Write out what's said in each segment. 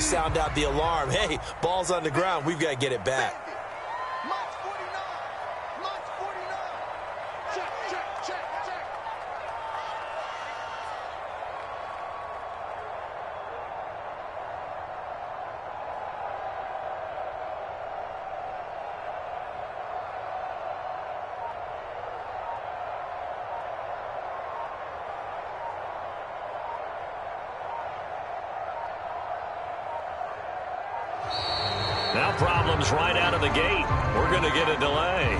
sound out the alarm. Hey, ball's on the ground. We've got to get it back. Now problems right out of the gate. We're going to get a delay.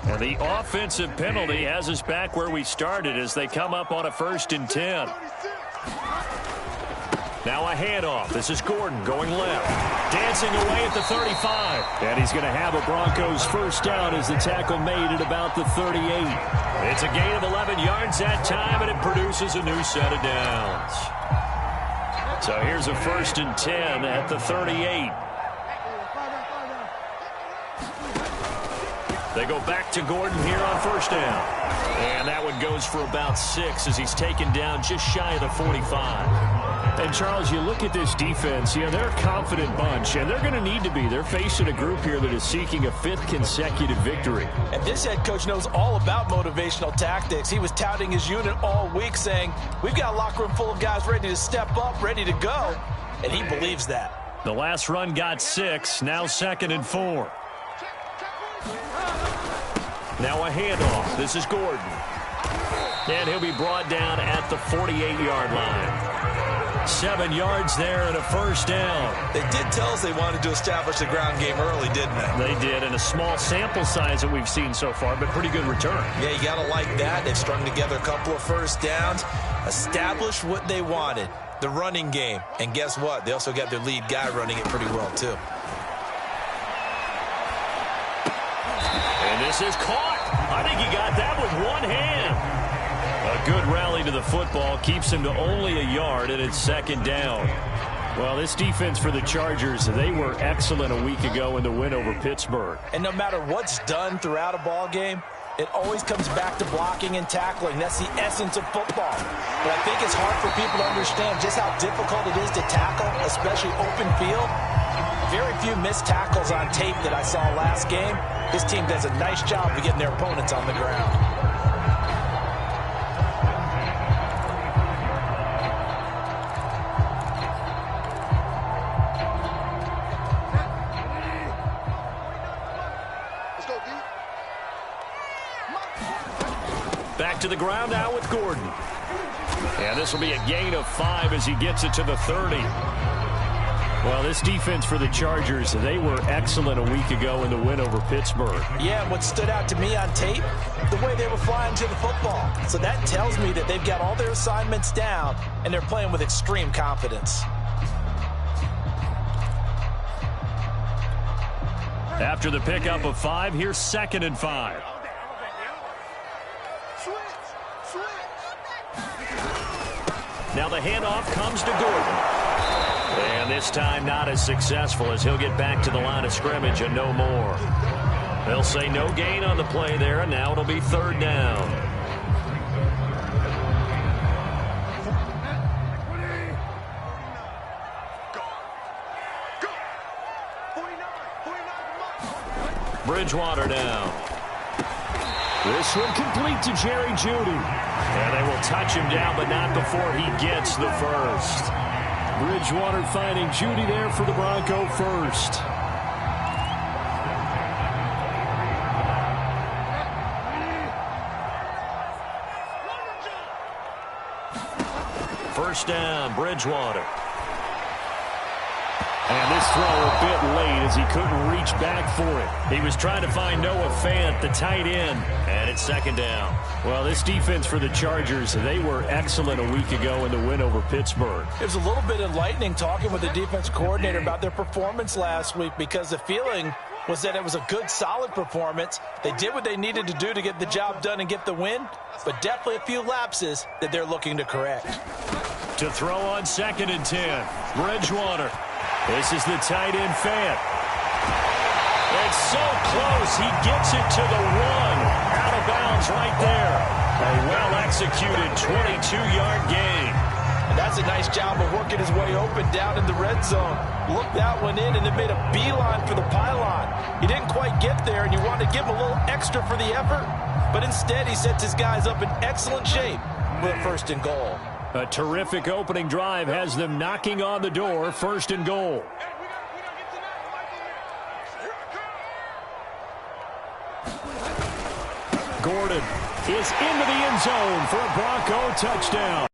And the offensive penalty has us back where we started as they come up on a 1st and 10. Now a handoff. This is Gordon going left. Dancing away at the 35. And he's going to have a Broncos first down as the tackle made at about the 38. It's a gain of 11 yards that time, and it produces a new set of downs. So here's a 1st and 10 at the 38. They go back to Gordon here on 1st down. And that one goes for about 6 as he's taken down just shy of the 45. And, Charles, you look at this defense, they're a confident bunch, and they're going to need to be. They're facing a group here that is seeking a 5th consecutive victory. And this head coach knows all about motivational tactics. He was touting his unit all week saying, we've got a locker room full of guys ready to step up, ready to go. And he believes that. The last run got 6, now 2nd and 4. Now a handoff. This is Gordon. And he'll be brought down at the 48-yard line. 7 yards there and a 1st down. They did tell us they wanted to establish the ground game early, didn't they? They did, and a small sample size that we've seen so far, but pretty good return. Yeah, you got to like that. They've strung together a couple of 1st downs, established what they wanted, the running game. And guess what? They also got their lead guy running it pretty well, too. And this is caught. I think he got that with one hand. A good rally to the football keeps him to only a yard, and it's 2nd down. Well, this defense for the Chargers, they were excellent a week ago in the win over Pittsburgh. And no matter what's done throughout a ball game, it always comes back to blocking and tackling. That's the essence of football. But I think it's hard for people to understand just how difficult it is to tackle, especially open field. Very few missed tackles on tape that I saw last game. This team does a nice job of getting their opponents on the ground. Back to the ground now with Gordon. And this will be a gain of 5 as he gets it to the 30. Well, this defense for the Chargers, they were excellent a week ago in the win over Pittsburgh. Yeah, what stood out to me on tape, the way they were flying to the football. So that tells me that they've got all their assignments down, and they're playing with extreme confidence. After the pickup of 5, here's 2nd and 5. Now the handoff comes to Gordon. And this time not as successful as he'll get back to the line of scrimmage and no more. They'll say no gain on the play there, and now it'll be 3rd down. Bridgewater down. This one complete to Jerry Jeudy. And they will touch him down, but not before he gets the first. Bridgewater finding Jeudy there for the Bronco first. First down, Bridgewater. And this throw a bit late as he couldn't reach back for it. He was trying to find Noah Fant, the tight end, and it's second down. Well, this defense for the Chargers, they were excellent a week ago in the win over Pittsburgh. It was a little bit enlightening talking with the defense coordinator about their performance last week because the feeling was that it was a good, solid performance. They did what they needed to do to get the job done and get the win, but definitely a few lapses that they're looking to correct. To throw on 2nd and 10, Bridgewater. This is the tight end Fant. It's so close. He gets it to the 1. Out of bounds right there. A well-executed 22-yard gain. And that's a nice job of working his way open down in the red zone. Looked that one in and then made a beeline for the pylon. He didn't quite get there, and you wanted to give him a little extra for the effort. But instead, he sets his guys up in excellent shape with a 1st and goal. A terrific opening drive has them knocking on the door, 1st and goal. Gordon is into the end zone for a Bronco touchdown.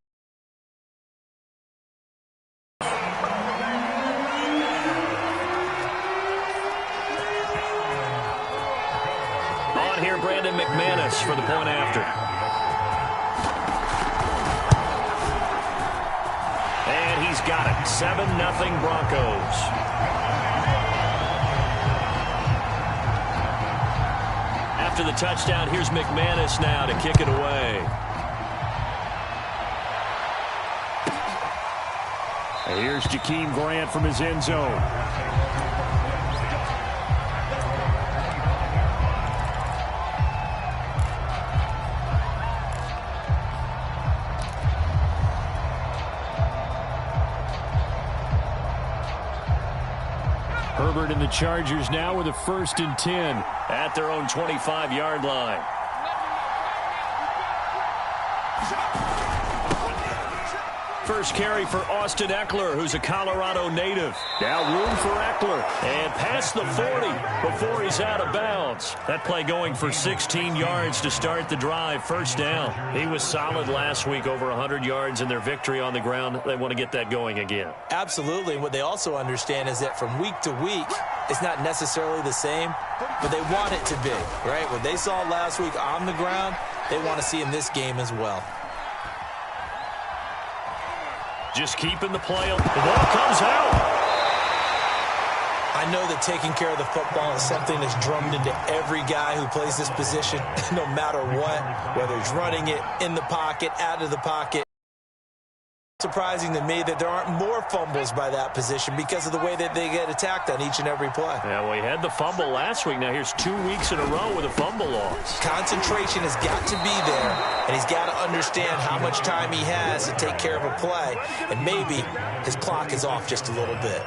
On here, Brandon McManus for the point after. And he's got it. 7-0 Broncos. After the touchdown, here's McManus now to kick it away. And here's Jakeem Grant from his end zone. Herbert and the Chargers now with a 1st and 10 at their own 25-yard line. First carry for Austin Eckler, who's a Colorado native. Now room for Eckler. And past the 40 before he's out of bounds. That play going for 16 yards to start the drive. 1st down. He was solid last week, over 100 yards in their victory on the ground. They want to get that going again. Absolutely. And what they also understand is that from week to week, it's not necessarily the same, but they want it to be, right? What they saw last week on the ground, they want to see in this game as well. Just keeping the play. The ball comes out. I know that taking care of the football is something that's drummed into every guy who plays this position, no matter what, whether he's running it, in the pocket, out of the pocket. Surprising to me that there aren't more fumbles by that position because of the way that they get attacked on each and every play. Yeah, well, he had the fumble last week. Now here's 2 weeks in a row with a fumble loss. Concentration has got to be there, and he's got to understand how much time he has to take care of a play, and maybe his clock is off just a little bit.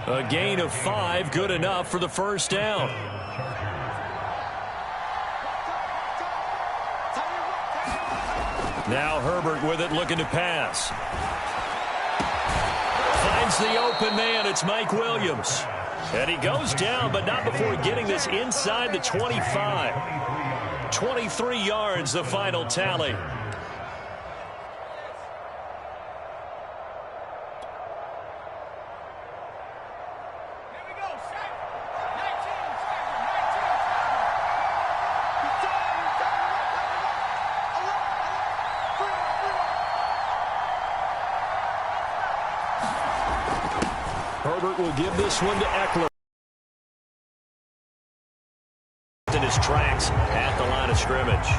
A gain of 5, good enough for the 1st down. Now Herbert with it, looking to pass. Finds the open man. It's Mike Williams. And he goes down, but not before getting this inside the 25. 23 yards, the final tally. Herbert will give this one to Eckler. In his tracks at the line of scrimmage.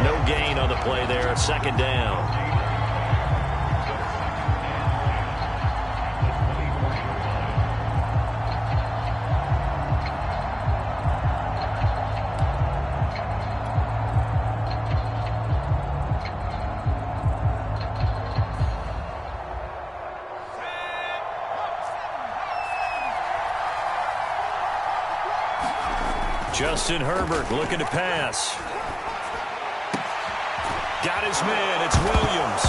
No gain on the play there. 2nd down. Justin Herbert looking to pass. Got his man. It's Williams.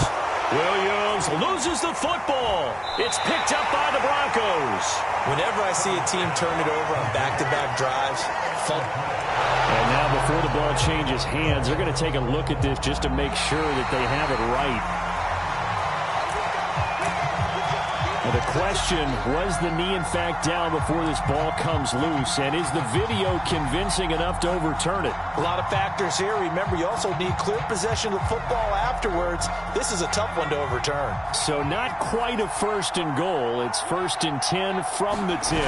Williams loses the football. It's picked up by the Broncos. Whenever I see a team turn it over on back-to-back drives, fun. And now before the ball changes hands, they're going to take a look at this just to make sure that they have it right. Well, the question, was the knee in fact down before this ball comes loose? And is the video convincing enough to overturn it? A lot of factors here. Remember, you also need clear possession of the football afterwards. This is a tough one to overturn. So not quite a 1st and goal. It's 1st and 10 from the 10.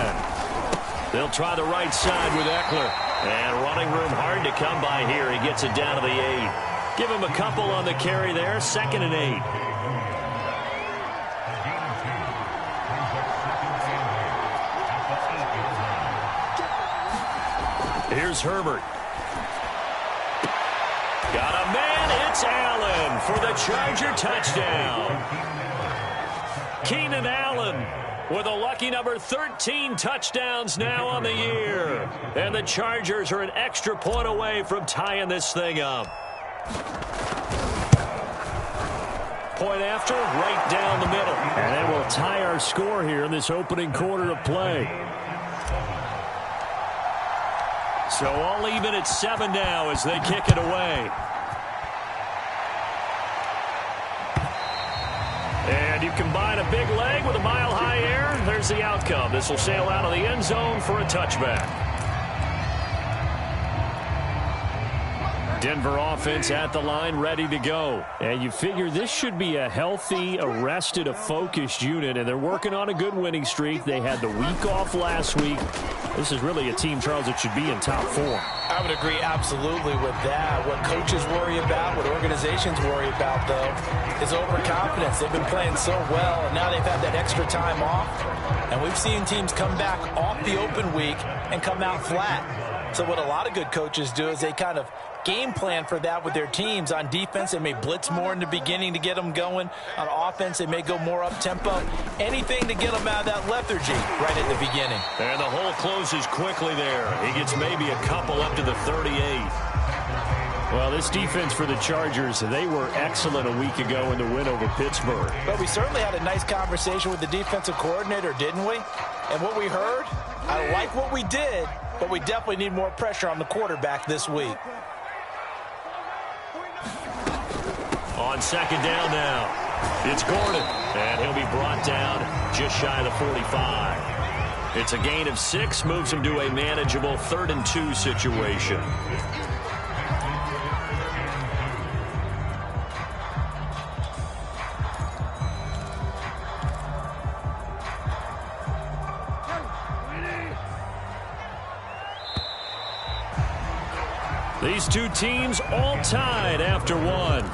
They'll try the right side with Eckler. And running room hard to come by here. He gets it down to the 8. Give him a couple on the carry there. 2nd and 8. Here's Herbert. Got a man. It's Allen for the Charger touchdown. Keenan Allen with a lucky number 13 touchdowns now on the year. And the Chargers are an extra point away from tying this thing up. Point after, right down the middle. And then we'll tie our score here in this opening quarter of play. So all even at 7 now as they kick it away. And you combine a big leg with a mile-high air. There's the outcome. This will sail out of the end zone for a touchback. Denver offense at the line, ready to go. And you figure this should be a healthy, arrested, a focused unit, and they're working on a good winning streak. They had the week off last week. This is really a team, Charles, that should be in top 4. I would agree absolutely with that. What coaches worry about, what organizations worry about, though, is overconfidence. They've been playing so well, and now they've had that extra time off. And we've seen teams come back off the open week and come out flat. So what a lot of good coaches do is they kind of game plan for that with their teams. On defense, they may blitz more in the beginning to get them going. On offense, they may go more up-tempo. Anything to get them out of that lethargy right at the beginning. And the hole closes quickly there. He gets maybe a couple up to the 38. Well, this defense for the Chargers, they were excellent a week ago in the win over Pittsburgh. But we certainly had a nice conversation with the defensive coordinator, didn't we? And what we heard, I like what we did, but we definitely need more pressure on the quarterback this week. On 2nd down now, it's Gordon, and he'll be brought down just shy of the 45. It's a gain of 6, moves him to a manageable 3rd and 2 situation. These two teams all tied after 1.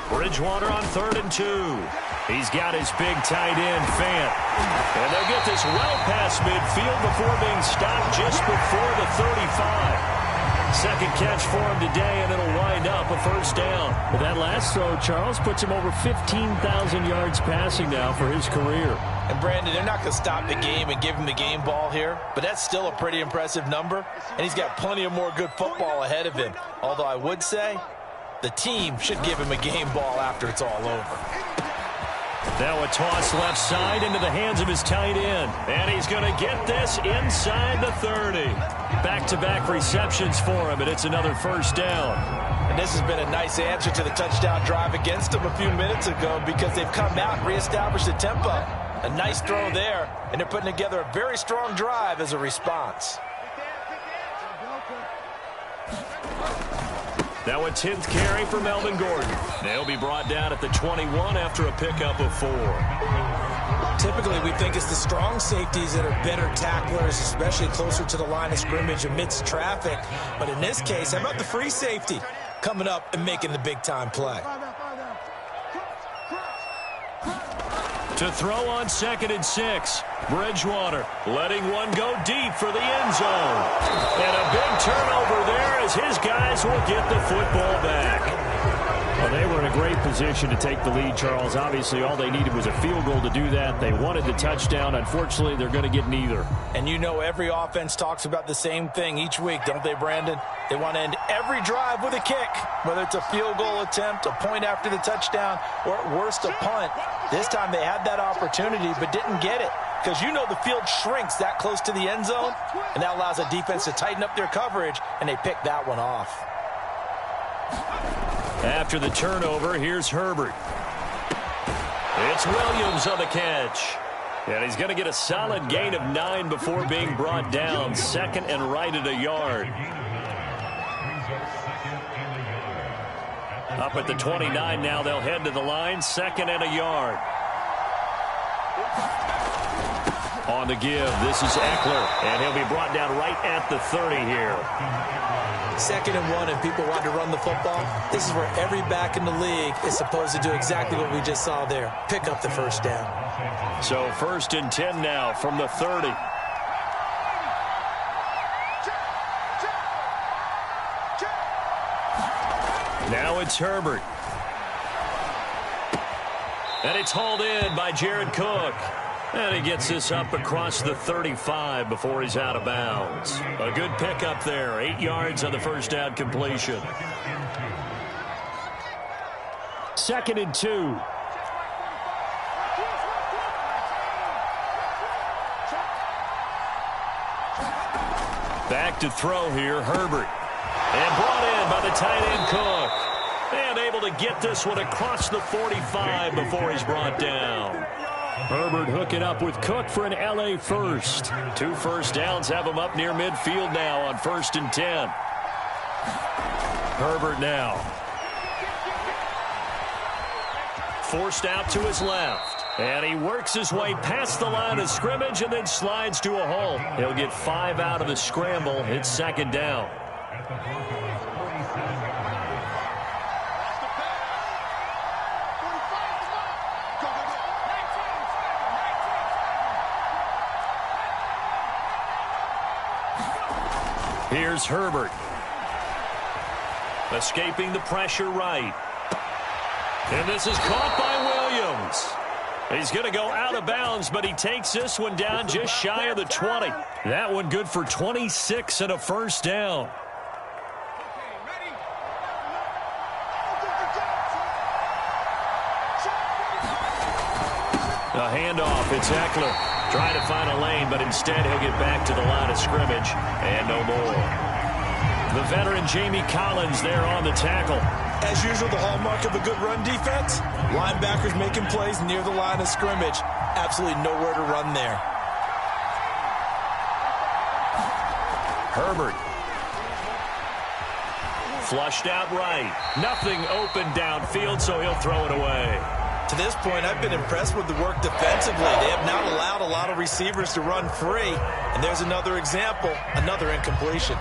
Bridgewater on 3rd and 2. He's got his big tight end, Fant. And they'll get this well past midfield before being stopped just before the 35. Second catch for him today, and it'll wind up a 1st down. But that last throw, Charles, puts him over 15,000 yards passing now for his career. And, Brandon, they're not going to stop the game and give him the game ball here, but that's still a pretty impressive number, and he's got plenty of more good football ahead of him. Although I would say the team should give him a game ball after it's all over. Now a toss left side into the hands of his tight end. And he's going to get this inside the 30. Back-to-back receptions for him, and it's another 1st down. And this has been a nice answer to the touchdown drive against them a few minutes ago because they've come out and reestablished the tempo. A nice throw there, and they're putting together a very strong drive as a response. Now a 10th carry for Melvin Gordon. They'll be brought down at the 21 after a pickup of 4. Typically, we think it's the strong safeties that are better tacklers, especially closer to the line of scrimmage amidst traffic. But in this case, how about the free safety coming up and making the big-time play? To throw on 2nd and 6. Bridgewater letting one go deep for the end zone. And a big turnover there as his guys will get the football back. Well, they were in a great position to take the lead, Charles. Obviously, all they needed was a field goal to do that. They wanted the touchdown. Unfortunately, they're going to get neither. And you know every offense talks about the same thing each week, don't they, Brandon? They want to end every drive with a kick, whether it's a field goal attempt, a point after the touchdown, or at worst, a punt. This time they had that opportunity but didn't get it. because you know the field shrinks that close to the end zone, and that allows the defense to tighten up their coverage, and they pick that one off. After the turnover, here's Herbert. It's Williams on the catch. And he's going to get a solid gain of 9 before being brought down. Second and right at a yard. Up at the 29 now, they'll head to the line. Second and a yard. On the give, this is Eckler. And he'll be brought down right at the 30 here. Second and 1, and people want to run the football. This is where every back in the league is supposed to do exactly what we just saw there. Pick up the first down. So first and 10 now from the 30. Now it's Herbert. And it's hauled in by Jared Cook. And he gets this up across the 35 before he's out of bounds. A good pickup there. 8 yards on the first down completion. Second and 2. Back to throw here, Herbert. And brought in by the tight end Cook. And able to get this one across the 45 before he's brought down. Herbert hooking up with Cook for an LA first. 2 first downs have him up near midfield now on first and 10. Herbert now. Forced out to his left. And he works his way past the line of scrimmage and then slides to a halt. He'll get 5 out of the scramble. It's second down. Here's Herbert. Escaping the pressure right. And this is caught by Williams. He's going to go out of bounds, but he takes this one down just shy of the 20. That one good for 26 and a first down. A handoff. It's Eckler. Trying to find a lane, but instead he'll get back to the line of scrimmage and no more. The veteran Jamie Collins there on the tackle. As usual, the hallmark of a good run defense, linebackers making plays near the line of scrimmage. Absolutely nowhere to run there. Herbert. Flushed out right. Nothing open downfield, so he'll throw it away. To this point, I've been impressed with the work defensively. They have not allowed a lot of receivers to run free. And there's another example, another incompletion.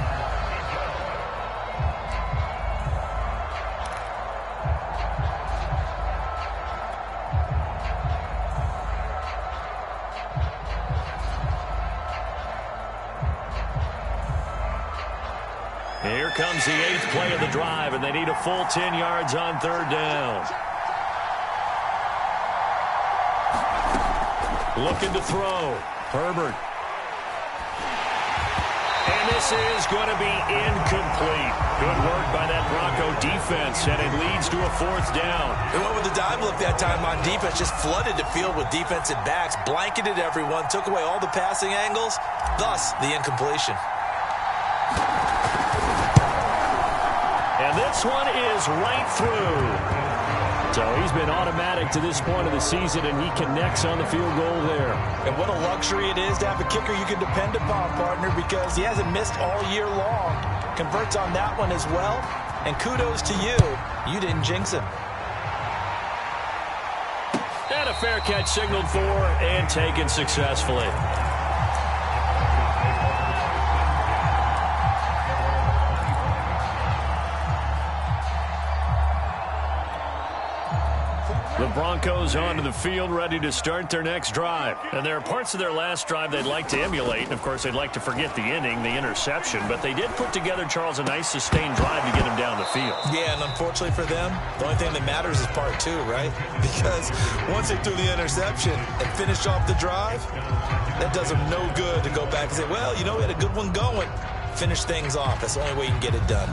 Here comes the 8th play of the drive, and they need a full 10 yards on third down. Looking to throw. Herbert. And this is going to be incomplete. Good work by that Bronco defense, and it leads to a 4th down. They went with the dime look that time on defense, just flooded the field with defensive backs, blanketed everyone, took away all the passing angles, thus the incompletion. And this one is right through. So he's been automatic to this point of the season, and he connects on the field goal there. And what a luxury it is to have a kicker you can depend upon, partner, because he hasn't missed all year long. Converts on that one as well. And kudos to you. You didn't jinx him. And a fair catch signaled for and taken successfully. The Broncos onto the field, ready to start their next drive. And there are parts of their last drive they'd like to emulate. And, of course, they'd like to forget the inning, the interception. But they did put together, Charles, a nice sustained drive to get him down the field. Yeah, and unfortunately for them, the only thing that matters is part 2, right? Because once they threw the interception and finished off the drive, that does them no good to go back and say, well, you know, we had a good one going. Finish things off. That's the only way you can get it done.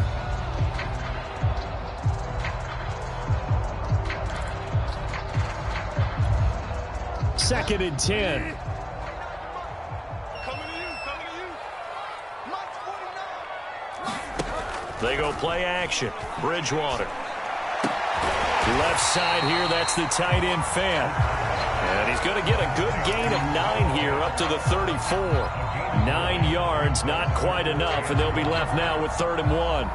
Second and 10. They go play action. Bridgewater. Left side here, that's the tight end fan. And he's going to get a good gain of 9 here up to the 34. 9 yards, not quite enough, and they'll be left now with 3rd and 1.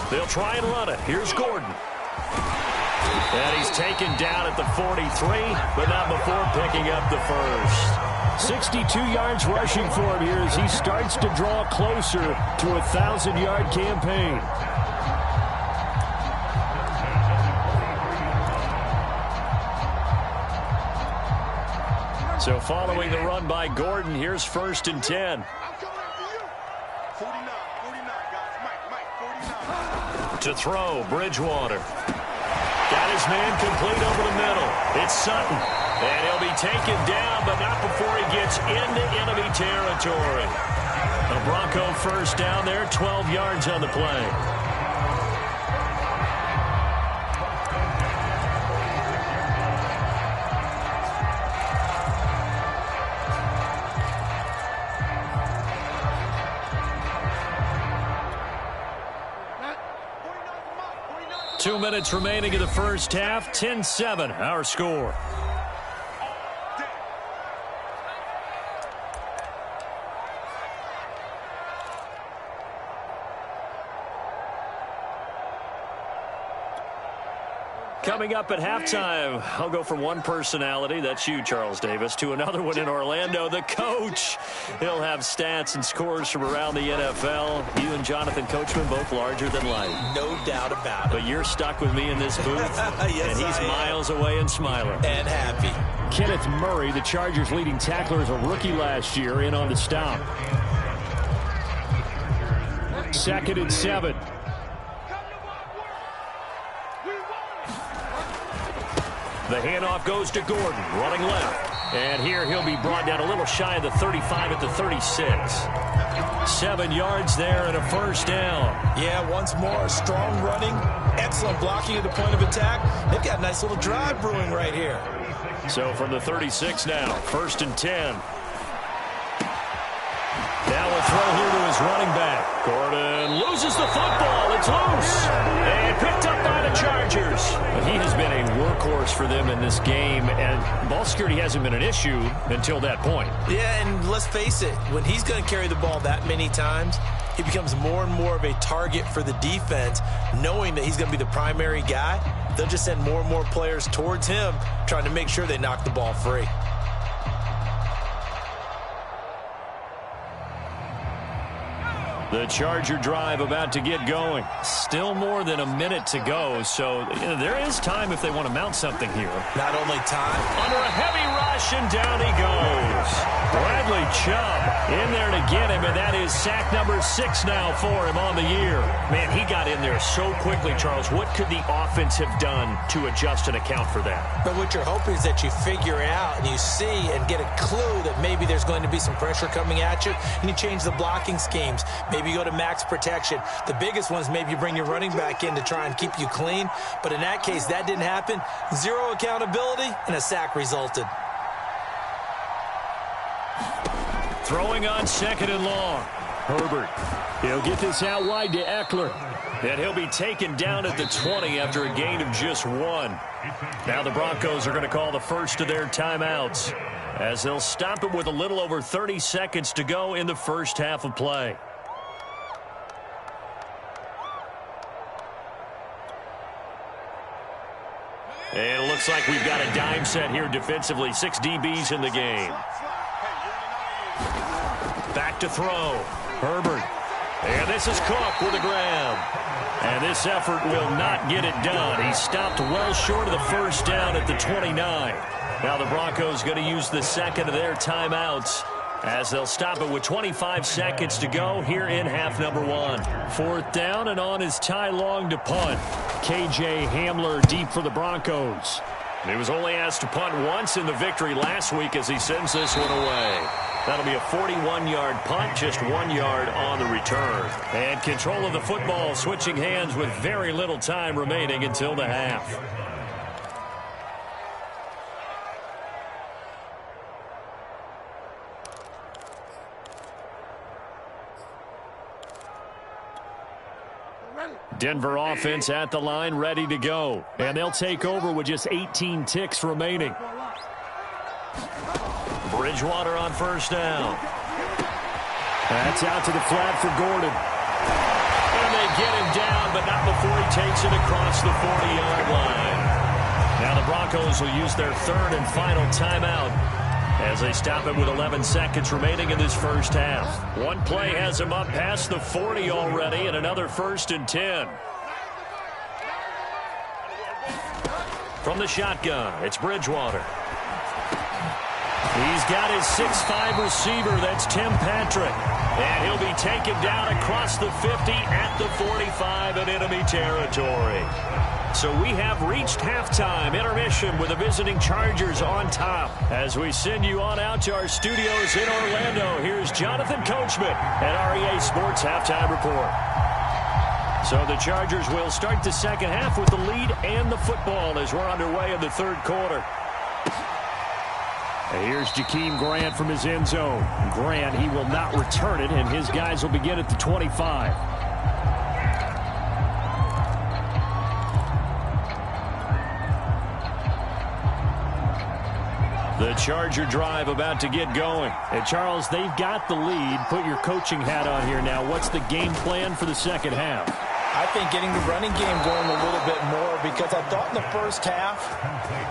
They'll try and run it. Here's Gordon. And he's taken down at the 43, but not before picking up the first. 62 yards rushing for him here as he starts to draw closer to a 1,000-yard campaign. So following the run by Gordon, here's 1st and 10. To throw, Bridgewater. Got his man complete over the middle. It's Sutton. And he'll be taken down, but not before he gets into enemy territory. A Bronco first down there, 12 yards on the play. Two minutes remaining in the first half. 10-7, our score. Coming up at halftime, I'll go from one personality, that's you, Charles Davis, to another one in Orlando, the coach. He'll have stats and scores from around the NFL. You and Jonathan Coachman, both larger than life. No doubt about it. But you're stuck with me in this booth, yes, and he's miles away and smiling. And happy. Kenneth Murray, the Chargers' leading tackler, as a rookie last year, in on the stop. 2nd and 7. The handoff goes to Gordon, running left. And here he'll be brought down a little shy of the 35 at the 36. 7 yards there and a first down. Yeah, once more, strong running, excellent blocking at the point of attack. They've got a nice little drive brewing right here. So from the 36 now, 1st and 10. Now a throw here to his running back. Gordon loses the football. It's loose. And picked up by the Chargers. He has been a workhorse for them in this game, and ball security hasn't been an issue until that point. Yeah, and let's face it, when he's going to carry the ball that many times, he becomes more and more of a target for the defense, knowing that he's going to be the primary guy. They'll just send more and more players towards him, trying to make sure they knock the ball free. The Charger drive about to get going. Still more than a minute to go, so there is time if they want to mount something here. Not only time. Under a heavy rush, and down he goes. Bradley Chubb in there to get him, and that is sack number 6 now for him on the year. Man, he got in there so quickly, Charles. What could the offense have done to adjust and account for that? But what you're hoping is that you figure out and you see and get a clue that maybe there's going to be some pressure coming at you, and you change the blocking schemes. Maybe you go to max protection. The biggest one is maybe you bring your running back in to try and keep you clean. But in that case, that didn't happen. Zero accountability, and a sack resulted. Throwing on 2nd and long. Herbert. He'll get this out wide to Eckler. And he'll be taken down at the 20 after a gain of just 1. Now the Broncos are going to call the first of their timeouts, as they'll stop him with a little over 30 seconds to go in the first half of play. And it looks like we've got a dime set here defensively. 6 DBs in the game. Back to throw. Herbert. And this is Cook with a grab. And this effort will not get it done. He stopped well short of the first down at the 29. Now the Broncos going to use the second of their timeouts, as they'll stop it with 25 seconds to go here in half number 1. 4th down, and on is Ty Long to punt. KJ Hamler deep for the Broncos. He was only asked to punt once in the victory last week as he sends this one away. That'll be a 41-yard punt, just 1 yard on the return. And control of the football switching hands with very little time remaining until the half. Denver offense at the line, ready to go. And they'll take over with just 18 ticks remaining. Bridgewater on first down. That's out to the flat for Gordon. And they get him down, but not before he takes it across the 40-yard line. Now the Broncos will use their third and final timeout as they stop it with 11 seconds remaining in this first half. One play has them up past the 40 already, and another 1st and 10. From the shotgun, it's Bridgewater. He's got his 6'5" receiver, that's Tim Patrick. And he'll be taken down across the 50 at the 45 in enemy territory. So we have reached halftime intermission with the visiting Chargers on top. As we send you on out to our studios in Orlando, here's Jonathan Coachman at REA Sports Halftime Report. So the Chargers will start the second half with the lead and the football as we're underway in the third quarter. And here's Jakeem Grant from his end zone. Grant, he will not return it, and his guys will begin at the 25. The Charger drive about to get going. And Charles, they've got the lead. Put your coaching hat on here now. What's the game plan for the second half? I think getting the running game going a little bit more, because I thought in the first half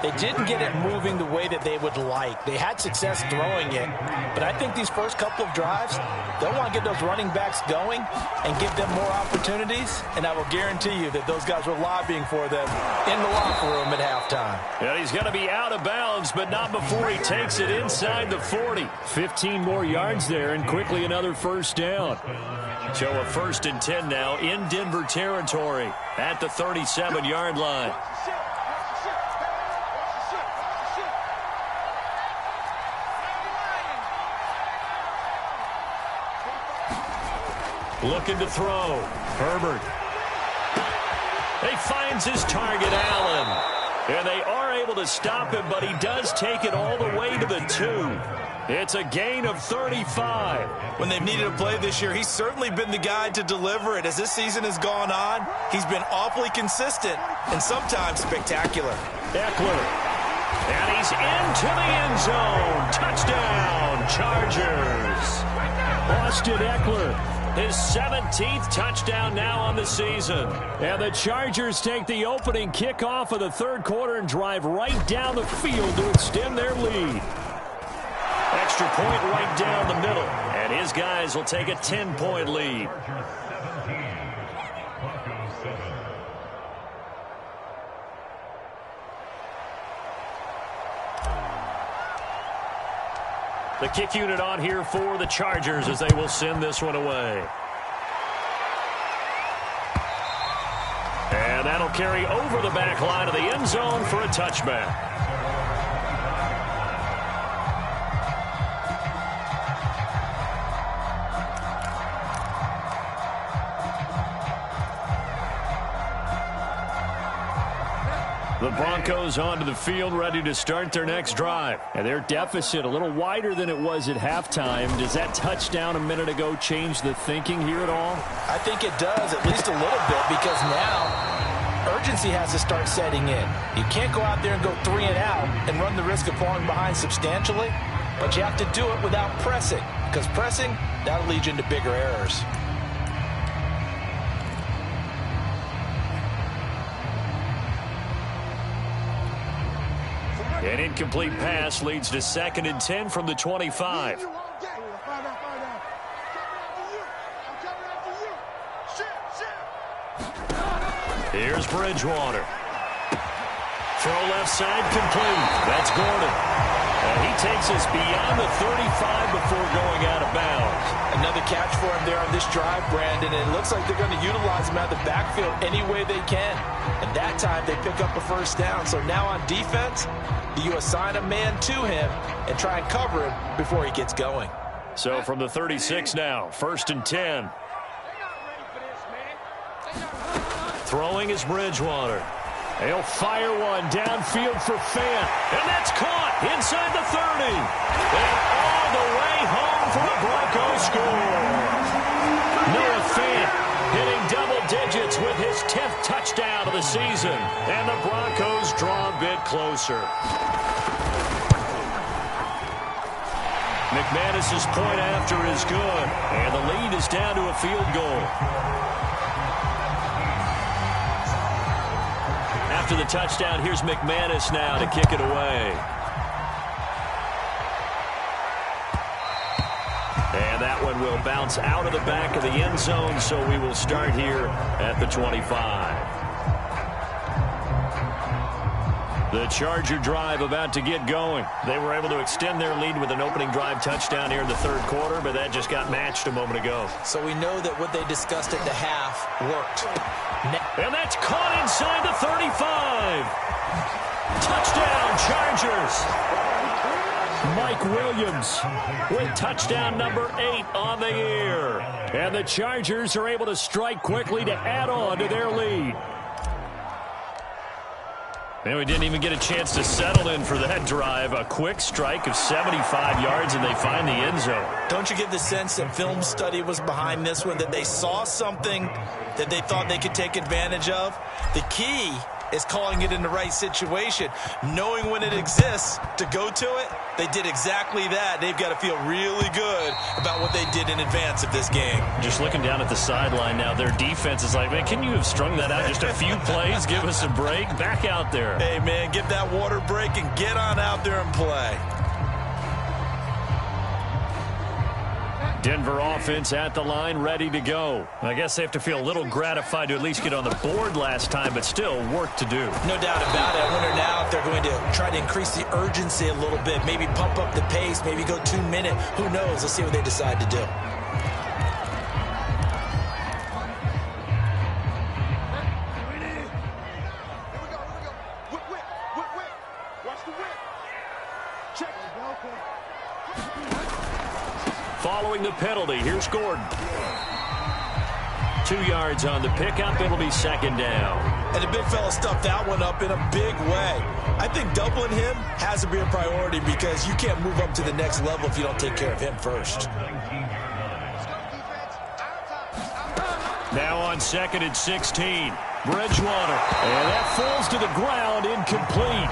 they didn't get it moving the way that they would like. They had success throwing it, but I think these first couple of drives, they'll want to get those running backs going and give them more opportunities, and I will guarantee you that those guys were lobbying for them in the locker room at halftime. And he's going to be out of bounds, but not before he takes it inside the 40. 15 more yards there, and quickly another first down. So a 1st and 10 now in Denver territory at the 37-yard line. Looking to throw. Herbert. He finds his target, Allen. And they are able to stop him, but he does take it all the way to the 2. It's a gain of 35. When they've needed a play this year, he's certainly been the guy to deliver it. As this season has gone on, he's been awfully consistent and sometimes spectacular. Eckler. And he's into the end zone. Touchdown, Chargers. Austin Eckler. His 17th touchdown now on the season. And the Chargers take the opening kickoff of the third quarter and drive right down the field to extend their lead. Extra point right down the middle. And his guys will take a 10-point lead. The kick unit on here for the Chargers as they will send this one away. And that'll carry over the back line of the end zone for a touchback. The Broncos onto the field, ready to start their next drive. And their deficit a little wider than it was at halftime. Does that touchdown a minute ago change the thinking here at all? I think it does, at least a little bit, because now urgency has to start setting in. You can't go out there and go 3 and out and run the risk of falling behind substantially, but you have to do it without pressing, because pressing, that'll lead you into bigger errors. An incomplete pass leads to 2nd and 10 from the 25. Here's Bridgewater. Throw left side complete. That's Gordon. And he takes us beyond the 35 before going out of bounds. Another catch for him there on this drive, Brandon, and it looks like they're going to utilize him out of the backfield any way they can. And that time they pick up a first down. So now on defense, you assign a man to him and try and cover him before he gets going. So from the 36 now, 1st and 10. Throwing is Bridgewater. He'll fire one downfield for Fant. And that's caught inside the 30. And all the way home for a Broncos score. Noah Fant hitting double digits with his 10th touchdown of the season. And the Broncos draw a bit closer. McManus's point after is good. And the lead is down to a field goal. After the touchdown, here's McManus now to kick it away. And that one will bounce out of the back of the end zone, so we will start here at the 25. The Charger drive about to get going. They were able to extend their lead with an opening drive touchdown here in the third quarter, but that just got matched a moment ago. So we know that what they discussed at the half worked. And that's caught inside the 35. Touchdown, Chargers. Mike Williams with touchdown number 8 on the year. And the Chargers are able to strike quickly to add on to their lead. And we didn't even get a chance to settle in for that drive. A quick strike of 75 yards, and they find the end zone. Don't you get the sense that film study was behind this one, that they saw something that they thought they could take advantage of? The key is calling it in the right situation, knowing when it exists to go to it. They did exactly that. They've got to feel really good about what they did in advance of this game. Just looking down at the sideline now, their defense is like, man, can you have strung that out just a few plays? Give us a break. Back out there. Hey, man, give that water break and get on out there and play. Denver offense at the line, ready to go. I guess they have to feel a little gratified to at least get on the board last time, but still work to do. No doubt about it. I wonder now if they're going to try to increase the urgency a little bit, maybe pump up the pace, maybe go 2 minute. Who knows? Let's see what they decide to do. Following the penalty, here's Gordon. 2 yards on the pickup. It'll be second down. And the big fella stuffed that one up in a big way. I think doubling him has to be a priority because you can't move up to the next level if you don't take care of him first. Now on 2nd and 16. Bridgewater. And that falls to the ground, incomplete.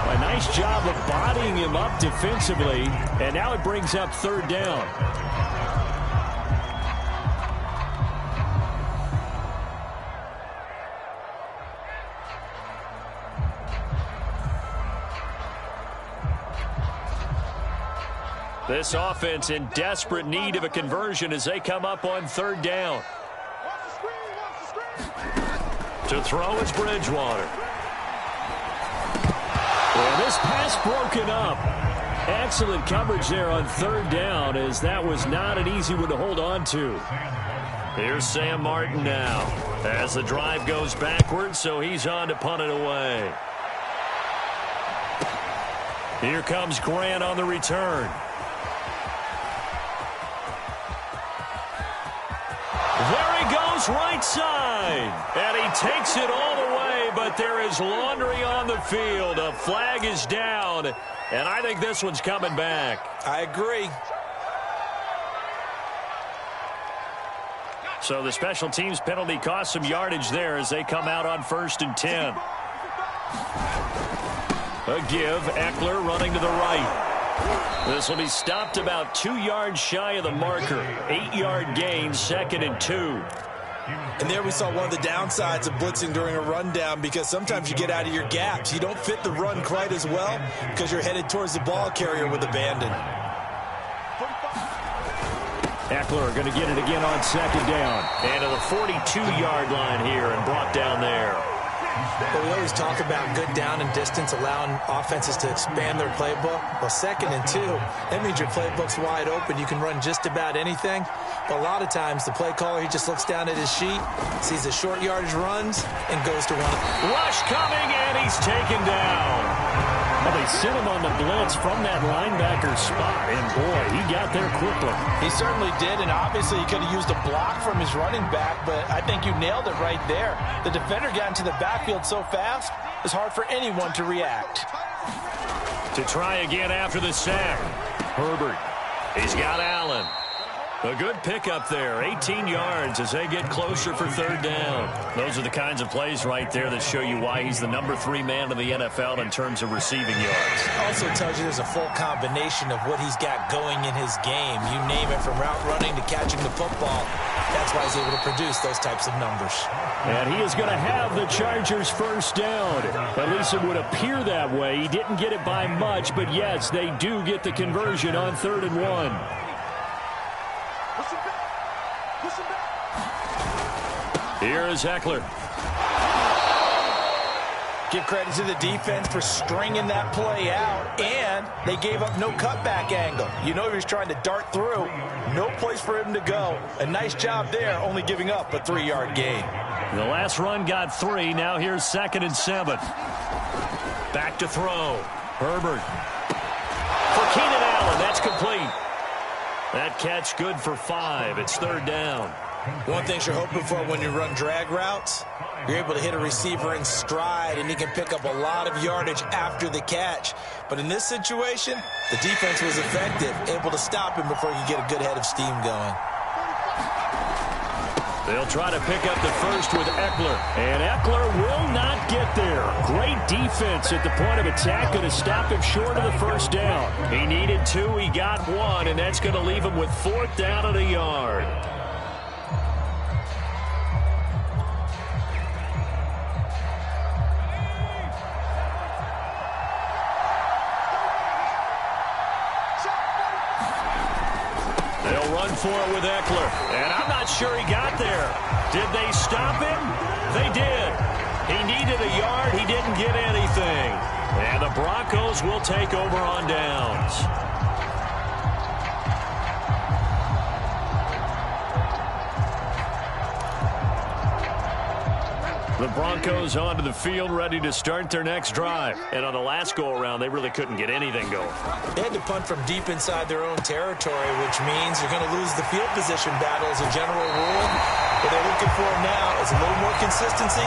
A nice job of bodying him up defensively, and now it brings up 3rd down. This offense in desperate need of a conversion as they come up on 3rd down. To throw is Bridgewater. And this pass broken up. Excellent coverage there on 3rd down, as that was not an easy one to hold on to. Here's Sam Martin now as the drive goes backwards, so he's on to punt it away. Here comes Grant on the return. There he goes, right side. And he takes it all the way, but there is laundry on the field. A flag is down, and I think this one's coming back. I agree. So the special teams penalty cost some yardage there as they come out on 1st and 10. A give, Eckler running to the right. This will be stopped about 2 yards shy of the marker. 8-yard gain, 2nd and 2. And there we saw one of the downsides of blitzing during a rundown, because sometimes you get out of your gaps. You don't fit the run quite as well because you're headed towards the ball carrier with abandon. Eckler going to get it again on 2nd down. And to the 42-yard line here and brought down there. But we always talk about good down and distance, allowing offenses to expand their playbook. Well, 2nd and 2, that means your playbook's wide open. You can run just about anything. But a lot of times, the play caller, he just looks down at his sheet, sees the short yardage runs, and goes to one. Rush coming, and he's taken down. Well, they sent him on the blitz from that linebacker spot, and boy, he got there quickly. He certainly did, and obviously he could have used a block from his running back, but I think you nailed it right there. The defender got into the backfield so fast, it's hard for anyone to react. To try again after the sack, Herbert. He's got Allen. A good pickup there, 18 yards as they get closer for third down. Those are the kinds of plays right there that show you why he's the number 3 man in the NFL in terms of receiving yards. Also tells you there's a full combination of what he's got going in his game. You name it, from route running to catching the football. That's why he's able to produce those types of numbers. And he is going to have the Chargers first down. At least it would appear that way. He didn't get it by much, but yes, they do get the conversion on 3rd and 1. Here is Eckler. Give credit to the defense for stringing that play out, and they gave up no cutback angle. You know he was trying to dart through. No place for him to go. A nice job there, only giving up a 3-yard gain. The last run got 3. Now here's 2nd and 7. Back to throw. Herbert. For Keenan Allen, that's complete. That catch good for 5. It's 3rd down. One thing you're hoping for when you run drag routes, you're able to hit a receiver in stride, and he can pick up a lot of yardage after the catch. But in this situation, the defense was effective, able to stop him before he could get a good head of steam going. They'll try to pick up the first with Eckler. And Eckler will not get there. Great defense at the point of attack, going to stop him short of the first down. He needed 2, he got 1, and that's going to leave him with 4th down and a yard. For it with Eckler, and I'm not sure he got there. Did they stop him? They did. He needed a yard. He didn't get anything. And the Broncos will take over on downs. The Broncos onto the field, ready to start their next drive. And on the last go-around, they really couldn't get anything going. They had to punt from deep inside their own territory, which means you're going to lose the field position battle as a general rule. What they're looking for now is a little more consistency,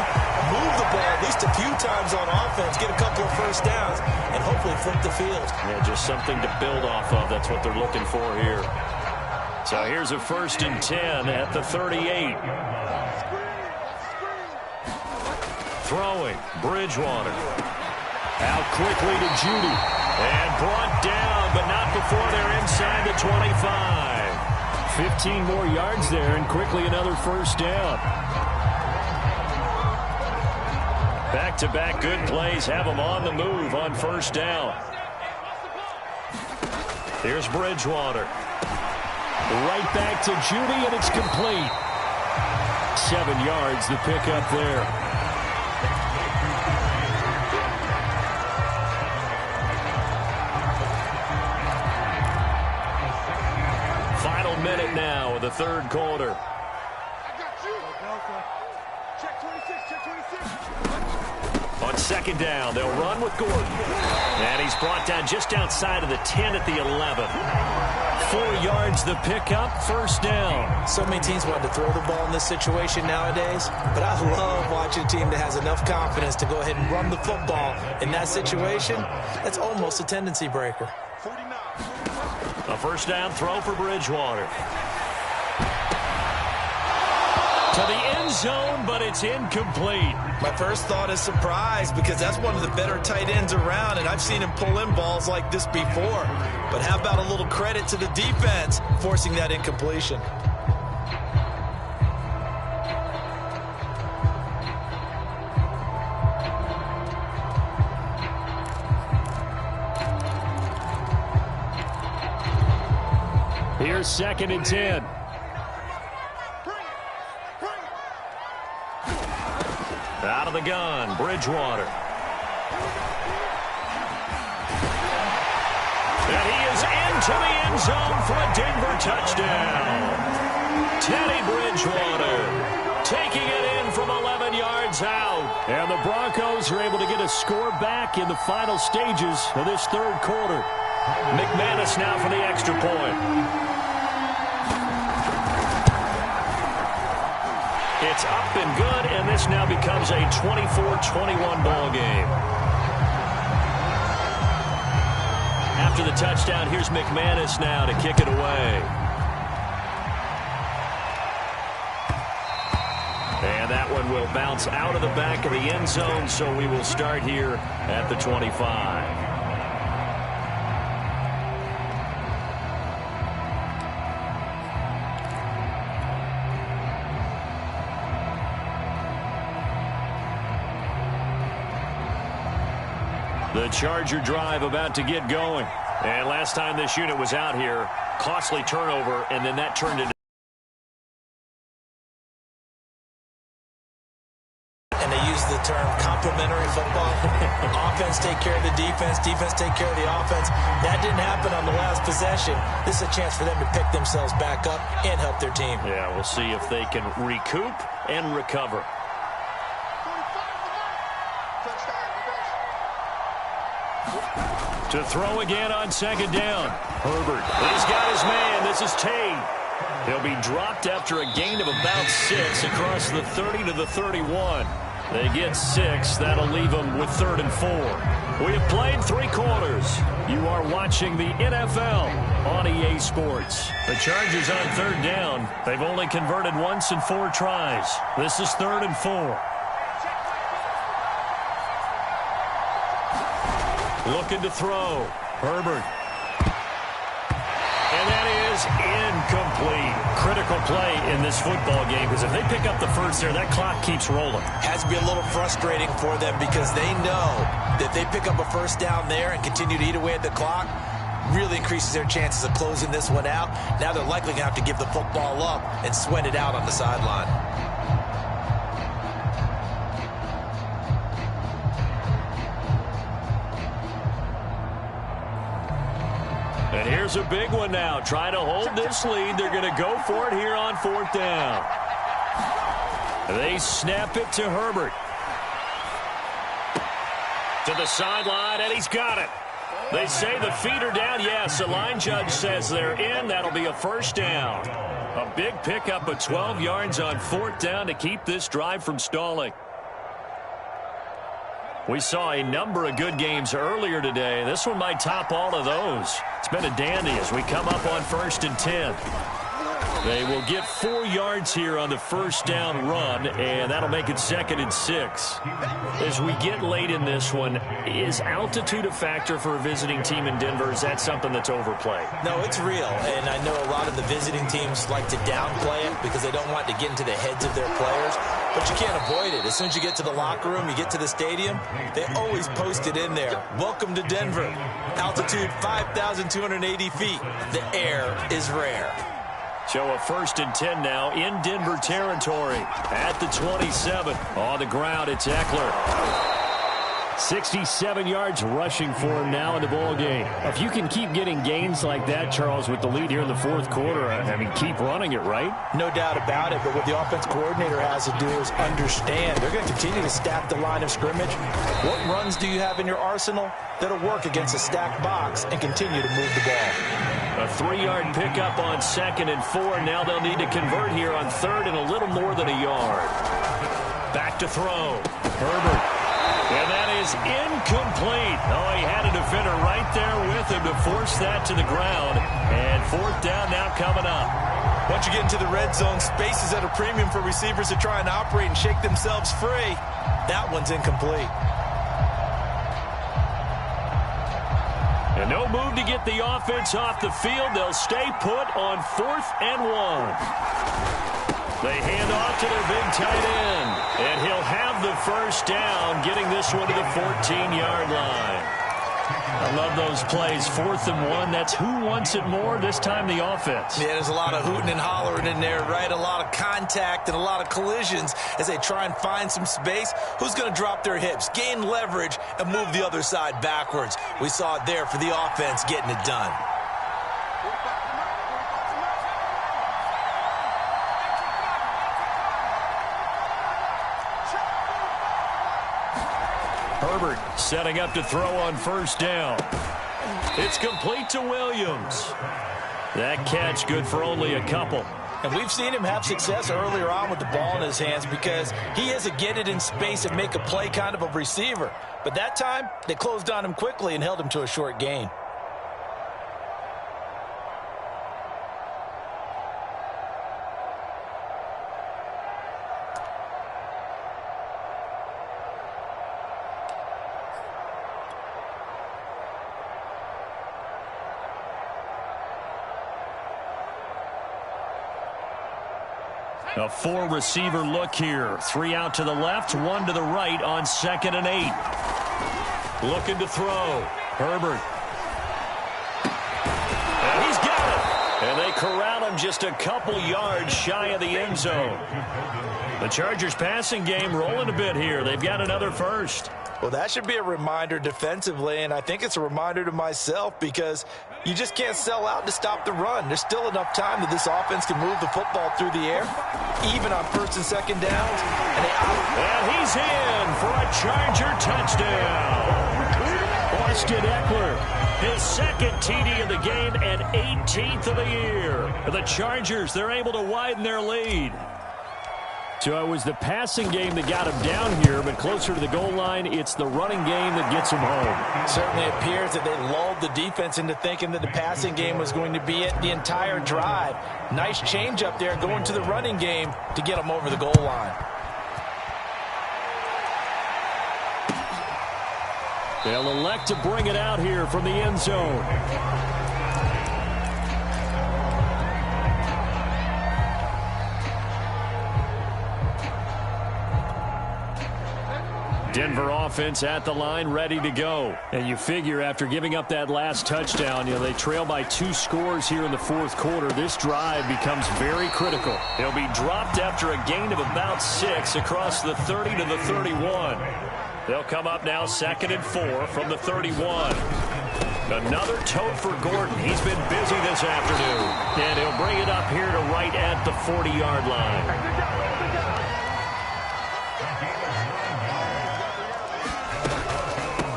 move the ball at least a few times on offense, get a couple of first downs, and hopefully flip the field. Yeah, just something to build off of. That's what they're looking for here. So here's a 1st and 10 at the 38. Throwing, Bridgewater. Out quickly to Judy. And brought down, but not before they're inside the 25. 15 more yards there, and quickly another first down. Back-to-back good plays have them on the move on first down. Here's Bridgewater. Right back to Judy, and it's complete. 7 yards, the pickup there. Minute now of the 3rd quarter. On 2nd down, they'll run with Gordon. And he's brought down just outside of the 10 at the 11. 4 yards the pickup, first down. So many teams want to throw the ball in this situation nowadays, but I love watching a team that has enough confidence to go ahead and run the football. In that situation, that's almost a tendency breaker. A first down throw for Bridgewater. To the end zone, but it's incomplete. My first thought is surprise, because that's one of the better tight ends around, and I've seen him pull in balls like this before. But how about a little credit to the defense forcing that incompletion? Here's 2nd and 10. Out of the gun, Bridgewater. And he is into the end zone for a Denver touchdown. Teddy Bridgewater taking it in from 11 yards yards out. And the Broncos are able to get a score back in the final stages of this third quarter. McManus now for the extra point. It's up and good, and this now becomes a 24-21 ball game. After the touchdown, here's McManus now to kick it away. And that one will bounce out of the back of the end zone, so we will start here at the 25. The Charger drive about to get going. And last time this unit was out here, costly turnover, and then that turned into... And they use the term complementary football. Offense take care of the defense, defense take care of the offense. That didn't happen on the last possession. This is a chance for them to pick themselves back up and help their team. Yeah, we'll see if they can recoup and recover. To throw again on second down. Herbert. He's got his man. This is Tate. He'll be dropped after a gain of about 6 across the 30 to the 31. They get 6. That'll leave them with 3rd and 4. We have played 3 quarters. You are watching the NFL on EA Sports. The Chargers on 3rd down. They've only converted once in 4 tries. This is 3rd and 4. Looking to throw. Herbert. And that is incomplete. Critical play in this football game, because if they pick up the first there, that clock keeps rolling. Has to be a little frustrating for them because they know that if they pick up a first down there and continue to eat away at the clock, really increases their chances of closing this one out. Now they're likely going to have to give the football up and sweat it out on the sideline. And here's a big one now. Trying to hold this lead. They're going to go for it here on 4th down. They snap it to Herbert. To the sideline, and he's got it. They say the feet are down. Yes, the line judge says they're in. That'll be a first down. A big pickup of 12 yards on 4th down to keep this drive from stalling. We saw a number of good games earlier today. This one might top all of those. It's been a dandy as we come up on 1st and 10. They will get 4 yards here on the first down run, and that'll make it 2nd and 6. As we get late in this one, is altitude a factor for a visiting team in Denver? Is that something that's overplayed? No, it's real, and I know a lot of the visiting teams like to downplay it because they don't want to get into the heads of their players, but you can't avoid it. As soon as you get to the locker room, you get to the stadium, they always post it in there. Welcome to Denver. Altitude 5,280 feet. The air is rare. So a 1st and 10 now in Denver territory at the 27. On the ground, it's Eckler. 67 yards rushing for him now in the ball game. If you can keep getting gains like that, Charles, with the lead here in the 4th quarter, I mean, keep running it, right? No doubt about it, but what the offense coordinator has to do is understand they're going to continue to stack the line of scrimmage. What runs do you have in your arsenal that'll work against a stacked box and continue to move the ball? A 3-yard pickup on 2nd and 4. Now they'll need to convert here on 3rd and a little more than a yard. Back to throw. Herbert. And that is incomplete. Oh, he had a defender right there with him to force that to the ground. And 4th down now coming up. Once you get into the red zone, space is at a premium for receivers to try and operate and shake themselves free. That one's incomplete. And no move to get the offense off the field. They'll stay put on 4th and 1. They hand off to their big tight end. And he'll have the first down, getting this one to the 14-yard line. I love those plays. 4th and 1. That's who wants it more, this time the offense. Yeah, there's a lot of hooting and hollering in there, right? A lot of contact and a lot of collisions as they try and find some space. Who's going to drop their hips, gain leverage, and move the other side backwards? We saw it there for the offense getting it done. Herbert setting up to throw on first down. It's complete to Williams. That catch good for only a couple. And we've seen him have success earlier on with the ball in his hands because he is a get it in space and make a play kind of a receiver. But that time, they closed on him quickly and held him to a short gain. A four-receiver look here. 3 out to the left, 1 to the right on 2nd and 8. Looking to throw. Herbert. And he's got it. And they corral him just a couple yards shy of the end zone. The Chargers passing game rolling a bit here. They've got another first. Well, that should be a reminder defensively, and I think it's a reminder to myself because you just can't sell out to stop the run. There's still enough time that this offense can move the football through the air, even on 1st and 2nd downs. And he's in for a Charger touchdown. Austin Eckler, his 2nd TD of the game and 18th of the year. The Chargers, they're able to widen their lead. So it was the passing game that got him down here, but closer to the goal line, it's the running game that gets him home. It certainly appears that they lulled the defense into thinking that the passing game was going to be it the entire drive. Nice change up there going to the running game to get them over the goal line. They'll elect to bring it out here from the end zone. Denver offense at the line, ready to go. And you figure after giving up that last touchdown, they trail by 2 scores here in the 4th quarter. This drive becomes very critical. They'll be dropped after a gain of about 6 across the 30 to the 31. They'll come up now 2nd and 4 from the 31. Another tote for Gordon. He's been busy this afternoon. And he'll bring it up here to right at the 40-yard line.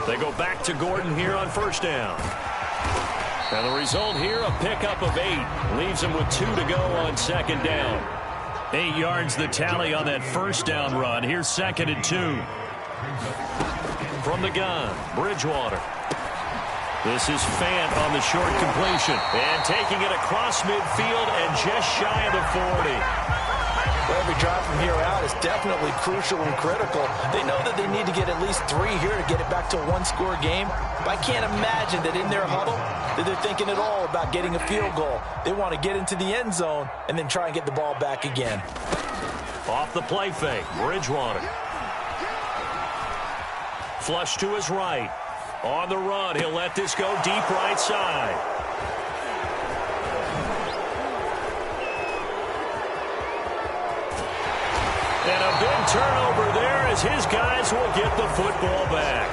They go back to Gordon here on 1st down. And the result here, a pickup of 8. Leaves him with 2 to go on 2nd down. 8 yards the tally on that 1st down run. Here's 2nd and 2. From the gun, Bridgewater. This is Fant on the short completion. And taking it across midfield and just shy of the 40. Every drive from here out is definitely crucial and critical. They know that they need to get at least 3 here to get it back to a 1-score game. But I can't imagine that in their huddle that they're thinking at all about getting a field goal. They want to get into the end zone and then try and get the ball back again. Off the play fake, Bridgewater. Flush to his right. On the run, he'll let this go deep right side. And a big turnover there as his guys will get the football back.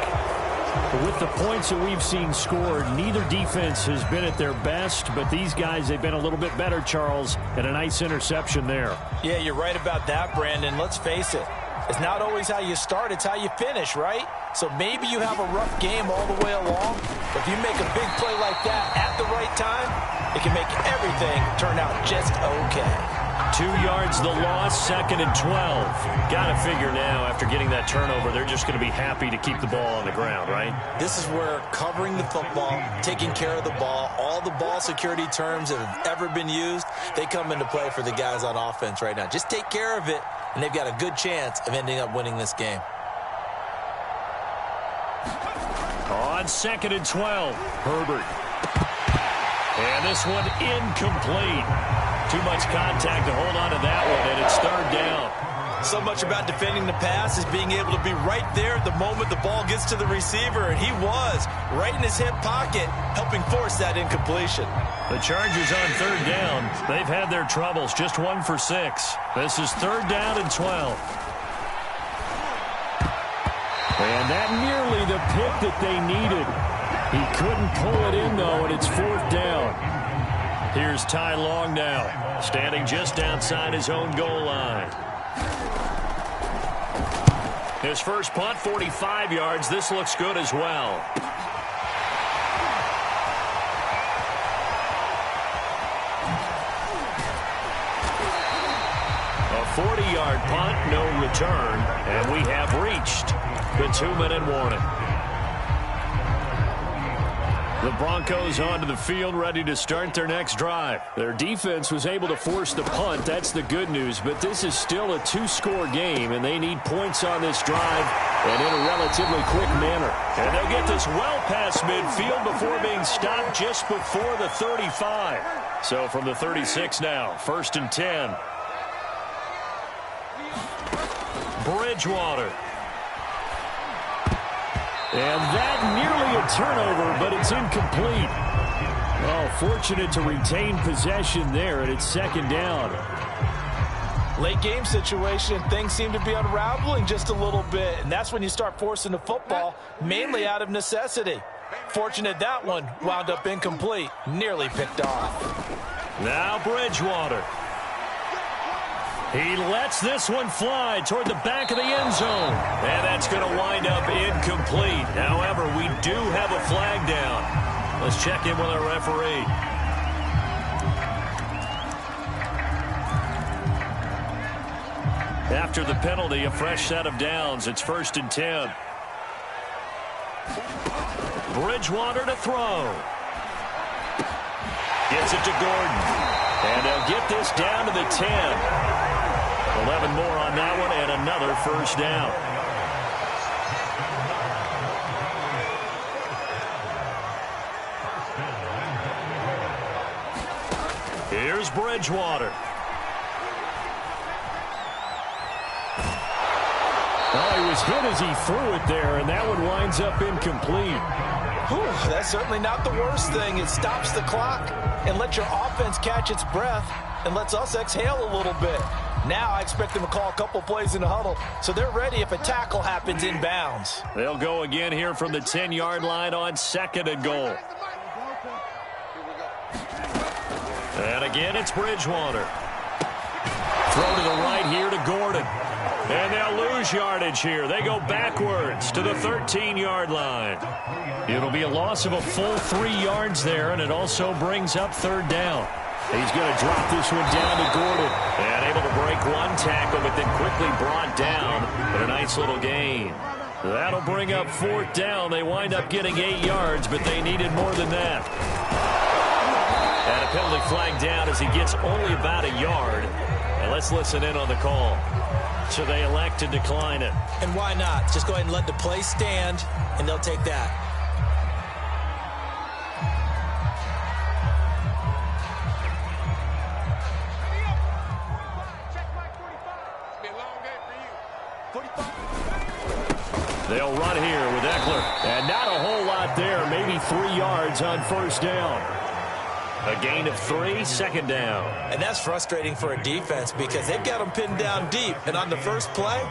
With the points that we've seen scored, neither defense has been at their best, but these guys, they've been a little bit better, Charles, and a nice interception there. Yeah, you're right about that, Brandon. Let's face it. It's not always how you start, it's how you finish, right? So maybe you have a rough game all the way along, but if you make a big play like that at the right time, it can make everything turn out just okay. 2 yards the loss, 2nd and 12. Got to figure now, after getting that turnover, they're just going to be happy to keep the ball on the ground, right? This is where covering the football, taking care of the ball, all the ball security terms that have ever been used, they come into play for the guys on offense right now. Just take care of it, and they've got a good chance of ending up winning this game. On 2nd and 12, Herbert. And this one incomplete. Too much contact to hold on to that one, and it's 3rd down. So much about defending the pass is being able to be right there at the moment the ball gets to the receiver, and he was right in his hip pocket, helping force that incompletion. The Chargers on 3rd down. They've had their troubles, just 1 for 6. This is 3rd down and 12. And that nearly the pick that they needed. He couldn't pull it in, though, and it's 4th down. Here's Ty Long now, standing just outside his own goal line. His first punt, 45 yards. This looks good as well. A 40-yard punt, no return, and we have reached the 2-minute warning. The Broncos onto the field, ready to start their next drive. Their defense was able to force the punt. That's the good news. But this is still a 2-score game, and they need points on this drive and in a relatively quick manner. And they'll get this well past midfield before being stopped just before the 35. So from the 36 now, 1st and 10. Bridgewater. And that nearly a turnover, but it's incomplete. Well, fortunate to retain possession there, and it's 2nd down. Late game situation, things seem to be unraveling just a little bit, and that's when you start forcing the football, mainly out of necessity. Fortunate that one wound up incomplete, nearly picked off. Now Bridgewater. He lets this one fly toward the back of the end zone. And that's going to wind up incomplete. However, we do have a flag down. Let's check in with our referee. After the penalty, a fresh set of downs. It's 1st and 10. Bridgewater to throw. Gets it to Gordon. And they'll get this down to the 10. 11 more on that one, and another 1st down. Here's Bridgewater. Well, he was hit as he threw it there, and that one winds up incomplete. Whew, that's certainly not the worst thing. It stops the clock and lets your offense catch its breath and lets us exhale a little bit. Now I expect them to call a couple plays in the huddle, so they're ready if a tackle happens inbounds. They'll go again here from the 10-yard line on 2nd and goal. And again, it's Bridgewater. Throw to the right here to Gordon. And they'll lose yardage here. They go backwards to the 13-yard line. It'll be a loss of a full 3 yards there, and it also brings up 3rd down. He's going to drop this one down to Gordon. And able to break one tackle, but then quickly brought down. But a nice little gain. That'll bring up 4th down. They wind up getting 8 yards, but they needed more than that. And a penalty flag down as he gets only about a yard. And let's listen in on the call. So they elect to decline it. And why not? Just go ahead and let the play stand, and they'll take that. They'll run here with Eckler. And not a whole lot there. Maybe 3 yards on 1st down. A gain of 3, 2nd down. And that's frustrating for a defense because they've got them pinned down deep. And on the first play,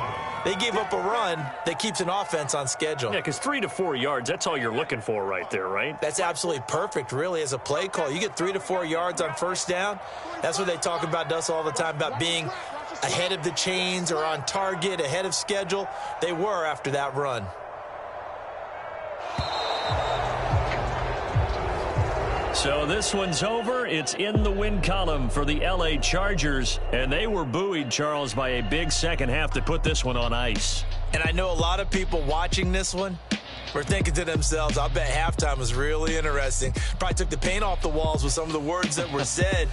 they gave up a run that keeps an offense on schedule. Yeah, because 3 to 4 yards, that's all you're looking for right there, right? That's absolutely perfect, really, as a play call. You get 3 to 4 yards on 1st down. That's what they talk about us all the time, about being ahead of the chains or on target, ahead of schedule. They were after that run. So this one's over. It's in the win column for the L.A. Chargers. And they were buoyed, Charles, by a big second half to put this one on ice. And I know a lot of people watching this one were thinking to themselves, I bet halftime was really interesting. Probably took the paint off the walls with some of the words that were said.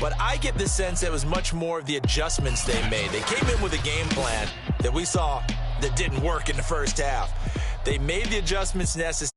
But I get the sense it was much more of the adjustments they made. They came in with a game plan that we saw that didn't work in the first half. They made the adjustments necessary.